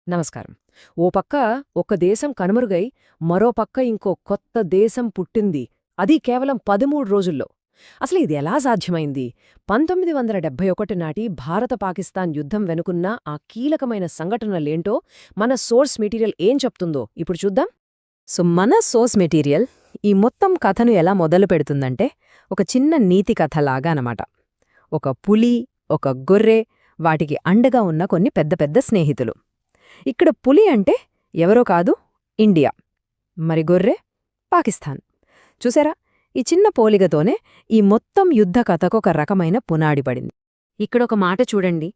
నమస్కారం. ఓ పక్క ఒక దేశం కనుమరుగై, మరో పక్క ఇంకో కొత్త దేశం పుట్టింది. అది కేవలం 13 రోజుల్లో. అసలు ఇది ఎలా సాధ్యమైంది? 1971 నాటి భారత-పాకిస్తాన్ యుద్ధం వెనుకున్న ఆ కీలకమైన సంఘటనలేంటో మన సోర్స్ మెటీరియల్ ఏం చెప్తుందో ఇప్పుడు చూద్దాం. మన సోర్స్ మెటీరియల్ ఈ మొత్తం కథను ఎలా మొదలు పెడుతుందంటే, ఒక చిన్న నీతి కథలాగా అనమాట. ఒక పులి, ఒక గొర్రె, వాటికి అండగా ఉన్న కొన్ని పెద్ద పెద్ద స్నేహితులు. ఇక్కడ పులి అంటే ఎవరో కాదు, ఇండియా. మరి గొర్రె, పాకిస్తాన్. చూసారా, ఈ చిన్న పోలికతోనే ఈ మొత్తం యుద్ధ కథకొక రకమైన పునాడి పడింది. ఇక్కడొక మాట చూడండి.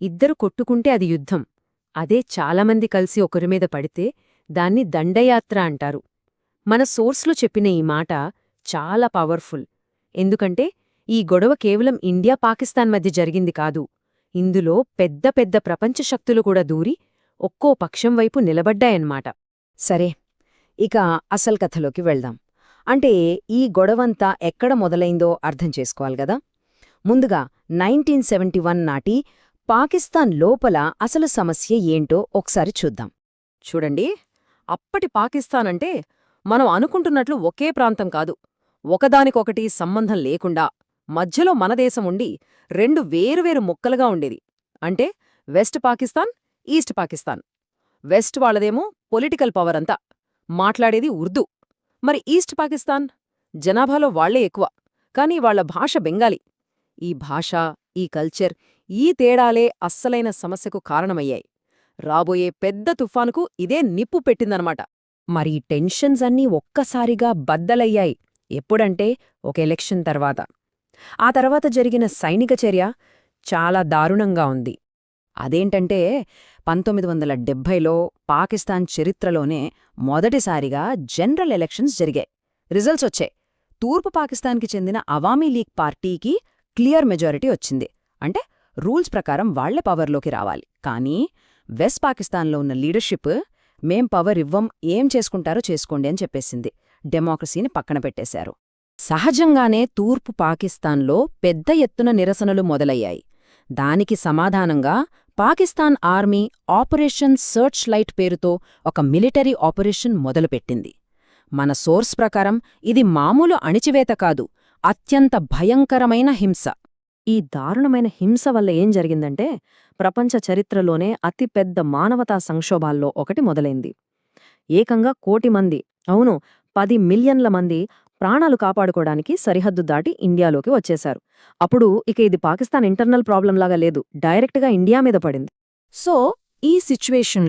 ఇద్దరు కొట్టుకుంటే అది యుద్ధం. అదే చాలామంది కలిసి ఒకరిమీద పడితే దాన్ని దండయాత్ర అంటారు. మన సోర్స్లో చెప్పిన ఈ మాట చాలా పవర్ఫుల్. ఎందుకంటే ఈ గొడవ కేవలం ఇండియా పాకిస్తాన్ మధ్య జరిగింది కాదు. ఇందులో పెద్ద పెద్ద ప్రపంచ శక్తులు కూడా దూరి ఒక్కో పక్షం వైపు నిలబడ్డాయన్మాట. సరే, ఇక అసలు కథలోకి వెళ్దాం. అంటే ఈ గొడవంతా ఎక్కడ మొదలైందో అర్థం చేసుకోవాలి గదా. ముందుగా 1971 నాటి పాకిస్తాన్ లోపల అసలు సమస్య ఏంటో ఒకసారి చూద్దాం. చూడండి, అప్పటి పాకిస్తాన్ అంటే మనం అనుకుంటున్నట్లు ఒకే ప్రాంతం కాదు. ఒకదానికొకటి సంబంధం లేకుండా మధ్యలో మన దేశం ఉండి రెండు వేరువేరు ముక్కలుగా ఉండేది. అంటే west Pakistan, east Pakistan. West వాళ్ళదేమో పొలిటికల్ పవర్ అంతా, మాట్లాడేది ఉర్దూ. మరి ఈస్ట్ పాకిస్తాన్ జనాభాలో వాళ్లే ఎక్కువ, కానీ వాళ్ల భాష బెంగాలీ. ఈ భాష, ఈ కల్చర్, ఈ తేడాలే అస్సలైన సమస్యకు కారణమయ్యాయి. రాబోయే పెద్ద తుఫానుకు ఇదే నిప్పు పెట్టిందనమాట. మరి టెన్షన్స్ అన్నీ ఒక్కసారిగా బద్దలయ్యాయి. ఎప్పుడంటే ఒక ఎలక్షన్ తర్వాత. ఆ తర్వాత జరిగిన సైనిక చర్య చాలా దారుణంగా ఉంది. అదేంటంటే 1970లో పాకిస్తాన్ చరిత్రలోనే మొదటిసారిగా జనరల్ ఎలక్షన్స్ జరిగాయి. రిజల్ట్స్ వచ్చాయి. తూర్పు పాకిస్తాన్కి చెందిన అవామీ లీగ్ పార్టీకి క్లియర్ మెజారిటీ వచ్చింది. అంటే రూల్స్ ప్రకారం వాళ్లే పవర్లోకి రావాలి. కానీ వెస్ట్ పాకిస్తాన్లో ఉన్న లీడర్షిప్ మేం పవర్ ఇవ్వం, ఏం చేసుకుంటారో చేసుకోండి అని చెప్పేసింది. డెమోక్రసీని పక్కన పెట్టేశారు. సహజంగానే తూర్పు పాకిస్తాన్లో పెద్ద ఎత్తున నిరసనలు మొదలయ్యాయి. దానికి సమాధానంగా Pakistan army operation search light పేరుతో ఒక మిలిటరీ ఆపరేషన్ మొదలుపెట్టింది. మన సోర్స్ ప్రకారం ఇది మామూలు అణిచివేత కాదు, అత్యంత భయంకరమైన హింస. ఈ దారుణమైన హింస వల్ల ఏం జరిగిందంటే, ప్రపంచ చరిత్రలోనే అతిపెద్ద మానవతా సంక్షోభాల్లో ఒకటి మొదలైంది. ఏకంగా 1 కోటి మంది, అవును 10 మిలియన్ల మంది ప్రాణాలు కాపాడుకోవడానికి సరిహద్దు దాటి ఇండియాలోకి వచ్చేశారు. అప్పుడు ఇక ఇది పాకిస్తాన్ ఇంటర్నల్ ప్రాబ్లంలాగా లేదు, డైరెక్ట్గా ఇండియా మీద పడింది. సో ఈ సిచ్యువేషన్